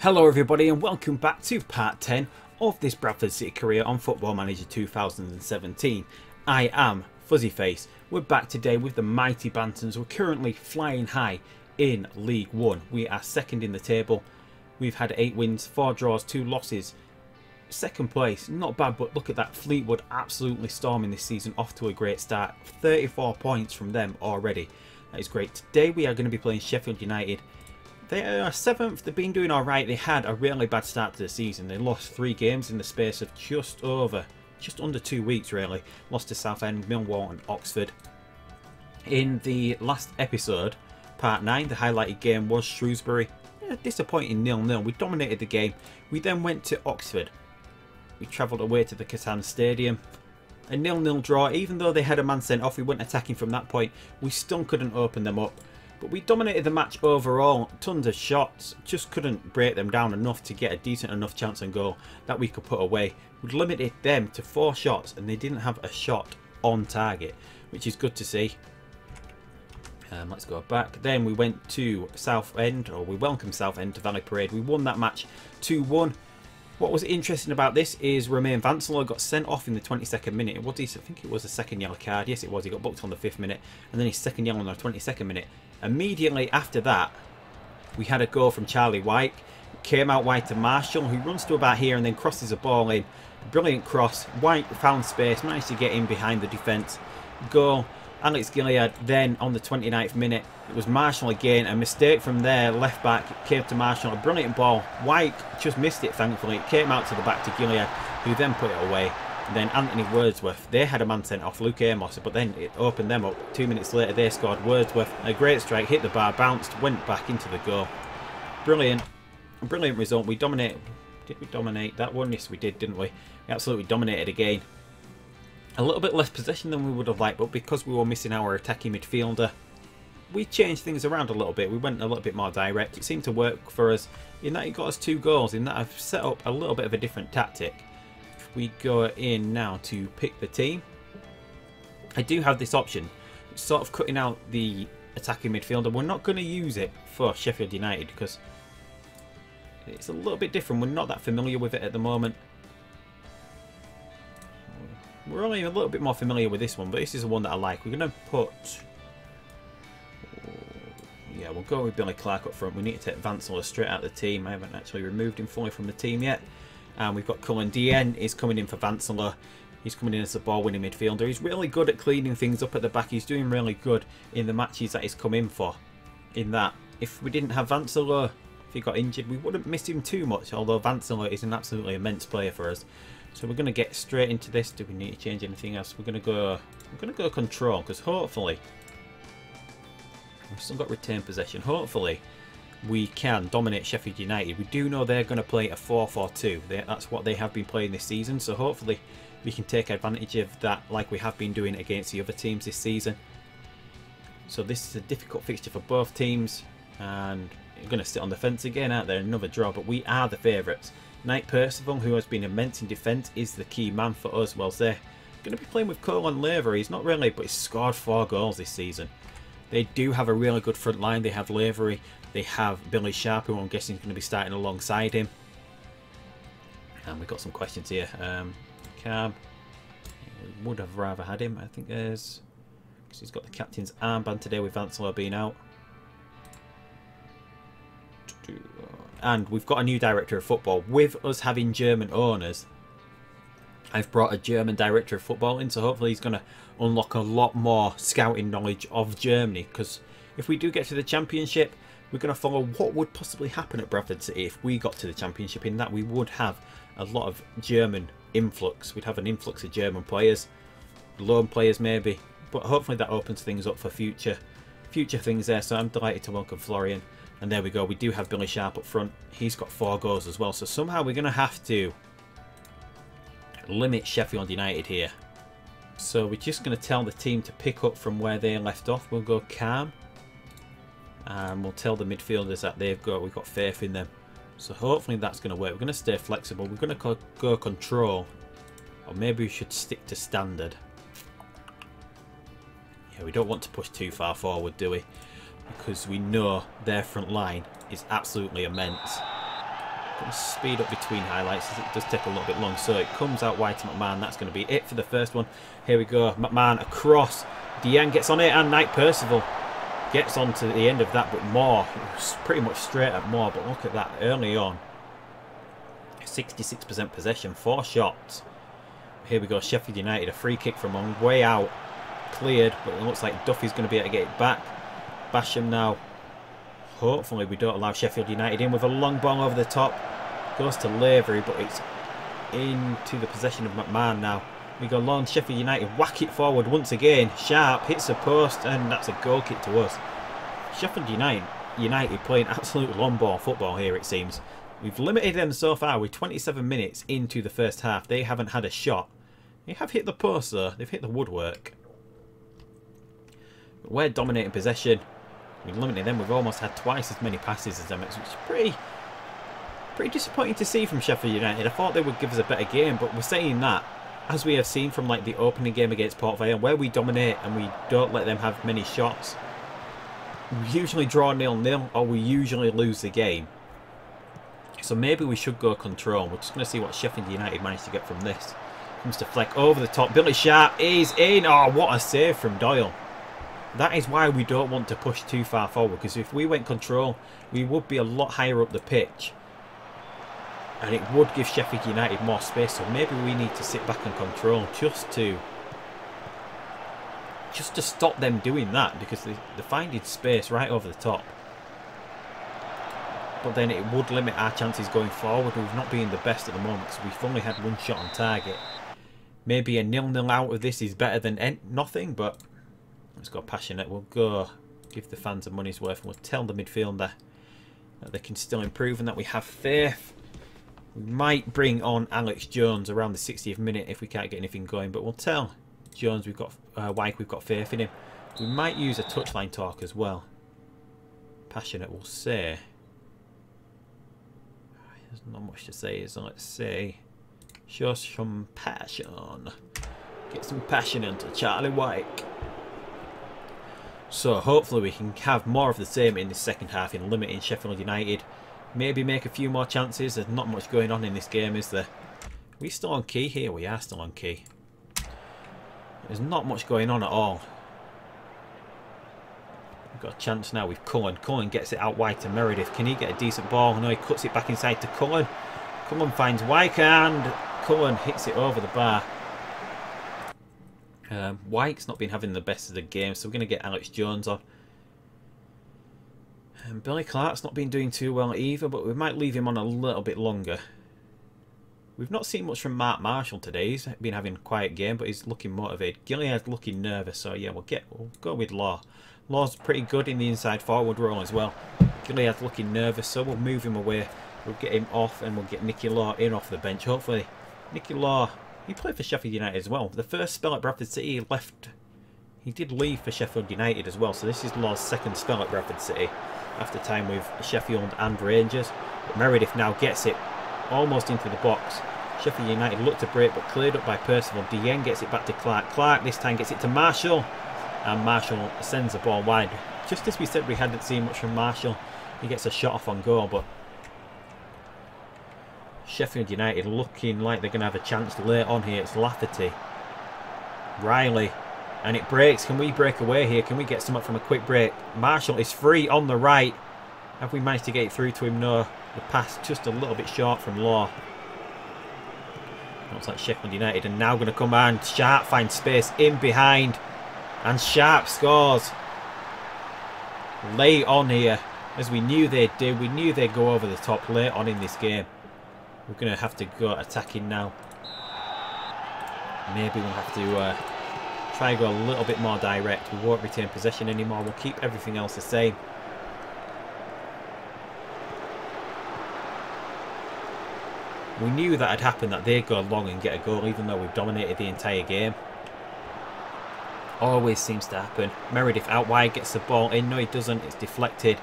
Hello everybody and welcome back to part 10 of this Bradford City career on Football Manager 2017. I am Fuzzyface. We're back today with the Mighty Bantams. We're currently flying high in League 1. We are second in the table. We've had 8 wins, 4 draws, 2 losses. Second place, not bad, but look at that. Fleetwood absolutely storming this season, off to a great start. 34 points from them already. That is great. Today we are going to be playing Sheffield United. They are 7th, they've been doing alright. They had a really bad start to the season. They lost 3 games in the space of just under 2 weeks really. Lost to Southend, Millwall and Oxford. In the last episode, part 9, the highlighted game was Shrewsbury. Disappointing 0-0. We dominated the game. We then went to Oxford. We travelled away to the Catan Stadium. A 0-0 draw. Even though they had a man sent off, we went attacking from that point. We still couldn't open them up. But we dominated the match overall. Tons of shots. Just couldn't break them down enough to get a decent enough chance on goal that we could put away. We limited them to 4 shots and they didn't have a shot on target, which is good to see. Let's go back. Then we went to Southend, or we welcomed Southend to Valley Parade. We won that match 2-1. What was interesting about this is Romain Vancelow got sent off in the 22nd minute. I think it was a second yellow card. Yes, it was. He got booked on the 5th minute, and then his second yellow on the 22nd minute. Immediately after that, we had a goal from Charlie White. Came out wide to Marshall, who runs to about here and then crosses a ball in. Brilliant cross. White found space, managed to get in behind the defence. Goal. Alex Gilead. Then on the 29th minute, it was Marshall again. A mistake from there. Left back came to Marshall. A brilliant ball. White just missed it, thankfully. It came out to the back to Gilead, who then put it away. And then Anthony Wordsworth, they had a man sent off, Luke Amos, but then it opened them up. 2 minutes later, they scored. Wordsworth, a great strike, hit the bar, bounced, went back into the goal. Brilliant. Brilliant result. We dominated. Did we dominate that one? Yes, we did, didn't we? We absolutely dominated again. A little bit less possession than we would have liked, but because we were missing our attacking midfielder, we changed things around a little bit. We went a little bit more direct. It seemed to work for us in that it got us 2 goals, in that I've set up a little bit of a different tactic. We go in now to pick the team. I do have this option. It's sort of cutting out the attacking midfielder. We're not going to use it for Sheffield United because it's a little bit different. We're not that familiar with it at the moment. We're only a little bit more familiar with this one, but this is the one that I like. We're going to put... yeah, we'll go with Billy Clark up front. We need to take Vancelow straight out of the team. I haven't actually removed him fully from the team yet. And we've got Cullen Dien is coming in for Vancelow. He's coming in as a ball-winning midfielder. He's really good at cleaning things up at the back. He's doing really good in the matches that he's come in for. In that, if we didn't have Vancelow, if he got injured, we wouldn't miss him too much. Although Vancelow is an absolutely immense player for us. So we're going to get straight into this. Do we need to change anything else? We're going to go control, because hopefully we've still got retained possession. Hopefully we can dominate Sheffield United. We do know they're going to play a 4-4-2. That's what they have been playing this season. So hopefully we can take advantage of that like we have been doing against the other teams this season. So this is a difficult fixture for both teams. And you're going to sit on the fence again, aren't there? Another draw, but we are the favourites. Knight Percival, who has been immense in defence, is the key man for us. Well, they're going to be playing with Colin Lavery. He's not really, but he's scored 4 goals this season. They do have a really good front line. They have Lavery. They have Billy Sharp, who I'm guessing is going to be starting alongside him. And we've got some questions here. Cam, we would have rather had him. I think there's... because he's got the captain's armband today with Vancelow being out. And we've got a new director of football. With us having German owners, I've brought a German director of football in, so hopefully he's going to unlock a lot more scouting knowledge of Germany. Because if we do get to the Championship, we're going to follow what would possibly happen at Bradford City if we got to the Championship, in that we would have a lot of German influx. We'd have an influx of German players, loan players maybe, but hopefully that opens things up for future things there. So I'm delighted to welcome Florian. And there we go, we do have Billy Sharp up front. He's got 4 goals as well, so somehow we're going to have to limit Sheffield United here. So we're just going to tell the team to pick up from where they left off. We'll go calm. And we'll tell the midfielders that we've got faith in them. So hopefully that's going to work. We're going to stay flexible. We're going to go control. Or maybe we should stick to standard. Yeah, we don't want to push too far forward, do we? Because we know their front line is absolutely immense. Going to speed up between highlights as it does take a little bit long. So it comes out wide to McMahon. That's going to be it for the first one. Here we go. McMahon across. Dieng gets on it, and Knight Percival gets on to the end of that. But Moore, pretty much straight at Moore. But look at that early on. 66% possession, 4 shots. Here we go. Sheffield United, a free kick from on way out. Cleared, but it looks like Duffy's going to be able to get it back. Basham now. Hopefully we don't allow Sheffield United in with a long ball over the top. Goes to Lavery, but it's into the possession of McMahon now. We go long. Sheffield United whack it forward once again. Sharp hits the post, and that's a goal kick to us. Sheffield United playing absolute long ball football here, it seems. We've limited them so far. We're 27 minutes into the first half. They haven't had a shot. They have hit the post though. They've hit the woodwork. But we're dominating possession. We've limited them. We've almost had twice as many passes as them, which is pretty disappointing to see from Sheffield United. I thought they would give us a better game, but we're saying that, as we have seen from like the opening game against Port Vale, where we dominate and we don't let them have many shots, we usually draw 0-0 or we usually lose the game. So maybe we should go control. We're just going to see what Sheffield United managed to get from this. Comes to Fleck over the top. Billy Sharp is in. Oh, what a save from Doyle. That is why we don't want to push too far forward, because if we went control, we would be a lot higher up the pitch. And it would give Sheffield United more space. So maybe we need to sit back and control just to stop them doing that, because they're finding space right over the top. But then it would limit our chances going forward. We've not been the best at the moment because we've only had 1 shot on target. Maybe a 0-0 out of this is better than nothing, but let's go passionate. We'll go give the fans a money's worth, and we'll tell the midfielder that they can still improve and that we have faith. We might bring on Alex Jones around the 60th minute if we can't get anything going, but we'll tell Jones we've got Wyke, we've got faith in him. We might use a touchline talk as well. Passionate will say. There's not much to say, so let's say show some passion. Get some passion into Charlie Wyke. So hopefully we can have more of the same in the second half in limiting Sheffield United. Maybe make a few more chances. There's not much going on in this game, is there? Are we still on key here? We are still on key. There's not much going on at all. We've got a chance now with Cullen. Cullen gets it out wide to Meredith. Can he get a decent ball? No, he cuts it back inside to Cullen. Cullen finds Wyke, and Cullen hits it over the bar. Wyke's not been having the best of the game, so we're going to get Alex Jones on. And Billy Clark's not been doing too well either, but we might leave him on a little bit longer. We've not seen much from Mark Marshall today. He's been having a quiet game, but he's looking motivated. Gilead's looking nervous, so yeah, we'll go with Law. Law's pretty good in the inside forward role as well. Gilead's looking nervous, so we'll move him away. We'll get him off, and we'll get Nicky Law in off the bench. Hopefully, Nicky Law, he played for Sheffield United as well. The first spell at Bradford City, he left. He did leave for Sheffield United as well, so this is Law's second spell at Bradford City after time with Sheffield and Rangers. But Meredith now gets it almost into the box. Sheffield United looked to break, but cleared up by Percival. Dieng gets it back to Clark. Clark this time gets it to Marshall, and Marshall sends the ball wide. Just as we said, we hadn't seen much from Marshall. He gets a shot off on goal, but Sheffield United looking like they're going to have a chance late on here. It's Lafferty, Riley, and it breaks. Can we break away here? Can we get something from a quick break? Marshall is free on the right. Have we managed to get it through to him? No. The pass just a little bit short from Law. Looks like Sheffield United are now going to come on. Sharp finds space in behind, and Sharp scores late on here, as we knew they'd do. We knew they'd go over the top late on in this game. We're going to have to go attacking now. Maybe we'll have to try and go a little bit more direct. We won't retain possession anymore. We'll keep everything else the same. We knew that had happened, that they'd go long and get a goal, even though we've dominated the entire game. Always seems to happen. Meredith out wide gets the ball in. No, he doesn't. It's deflected.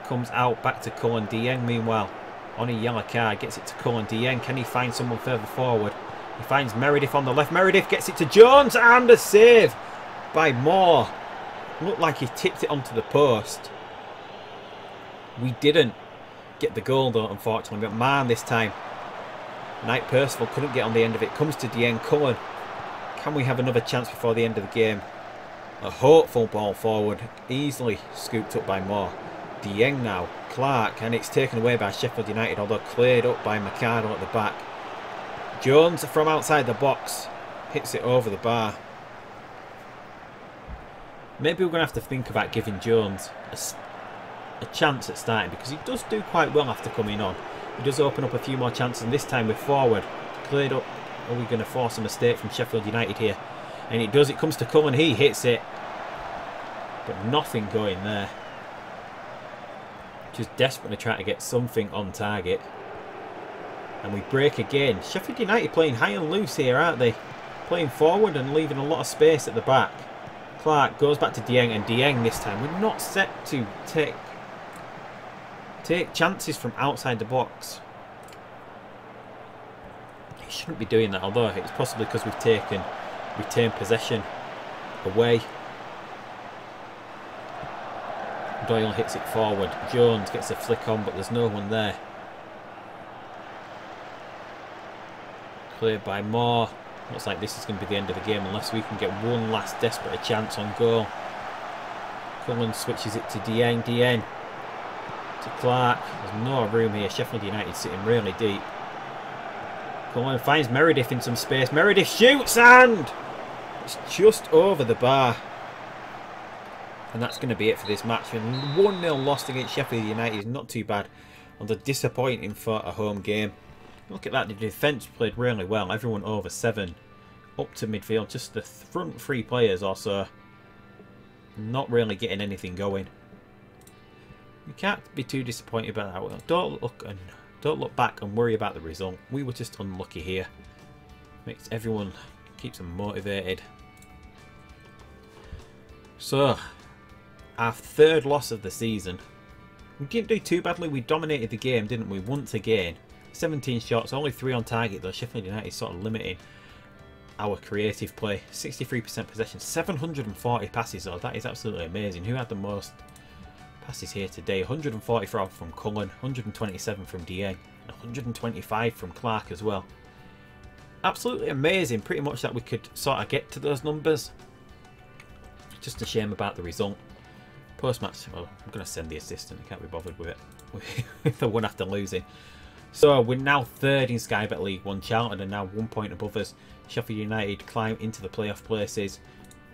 Comes out back to Cullen. Dieng, meanwhile, on a yellow card, gets it to Cullen. Dieng, can he find someone further forward? He finds Meredith on the left. Meredith gets it to Jones, and a save by Moore. Looked like he tipped it onto the post. We didn't. get the goal though, unfortunately. But man, this time, Knight Percival couldn't get on the end of it. Comes to Dieng. Cullen. Can we have another chance before the end of the game? A hopeful ball forward. Easily scooped up by Moore. Dieng now. Clark. And it's taken away by Sheffield United, although cleared up by Mercado at the back. Jones from outside the box. Hits it over the bar. Maybe we're going to have to think about giving Jones a chance at starting, because he does do quite well after coming on. He does open up a few more chances, and this time with forward. Cleared up. Are we going to force a mistake from Sheffield United here? And it does. It comes to Cullen. He hits it. But nothing going there. Just desperately trying to get something on target. And we break again. Sheffield United playing high and loose here, aren't they? Playing forward and leaving a lot of space at the back. Clark goes back to Dieng, and Dieng this time. We're not set to take chances from outside the box. He shouldn't be doing that, although it's possibly because we've taken retained possession away. Doyle hits it forward. Jones gets a flick on, but there's no one there. Cleared by Moore. Looks like this is going to be the end of the game unless we can get one last desperate chance on goal. Cullen switches it to Dieng. Dieng to Clark. There's no room here. Sheffield United sitting really deep. Cullen finds Meredith in some space. Meredith shoots, and it's just over the bar. And that's going to be it for this match. And 1-0 lost against Sheffield United is not too bad, although disappointing for a home game. Look at that, the defence played really well. Everyone over 7 up to midfield. Just the front 3 players also not really getting anything going. You can't be too disappointed about that. Well, don't look back and worry about the result. We were just unlucky here. Makes everyone, keeps them motivated. So, our 3rd loss of the season. We didn't do too badly. We dominated the game, didn't we? Once again. 17 shots, only 3 on target though. Sheffield United sort of limiting our creative play. 63% possession, 740 passes though. That is absolutely amazing. Who had the most passes here today? 144 from Cullen, 127 from Dieng, and 125 from Clark as well. Absolutely amazing. Pretty much that we could sort of get to those numbers. Just a shame about the result. Post-match, well, I'm going to send the assistant. I can't be bothered with it. With the one after losing. So we're now 3rd in Sky Bet League 1. Charlton are now 1 point above us. Sheffield United climb into the playoff places.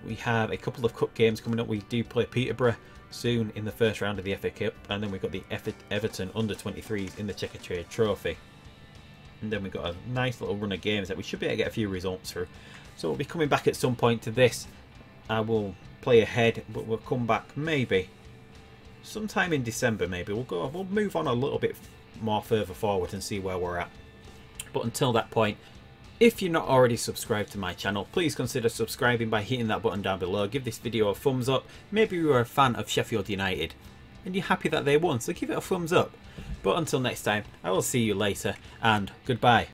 We have a couple of cup games coming up. We do play Peterborough soon in the first round of the FA Cup. And then we've got the Everton under-23s in the Checkatrade Trophy. And then we've got a nice little run of games that we should be able to get a few results through. So we'll be coming back at some point to this. I will play ahead, but we'll come back maybe sometime in December. Maybe we'll move on a little bit more further forward and see where we're at. But until that point, if you're not already subscribed to my channel, please consider subscribing by hitting that button down below. Give this video a thumbs up. Maybe you're a fan of Sheffield United and you're happy that they won, so give it a thumbs up. But until next time, I will see you later, and goodbye.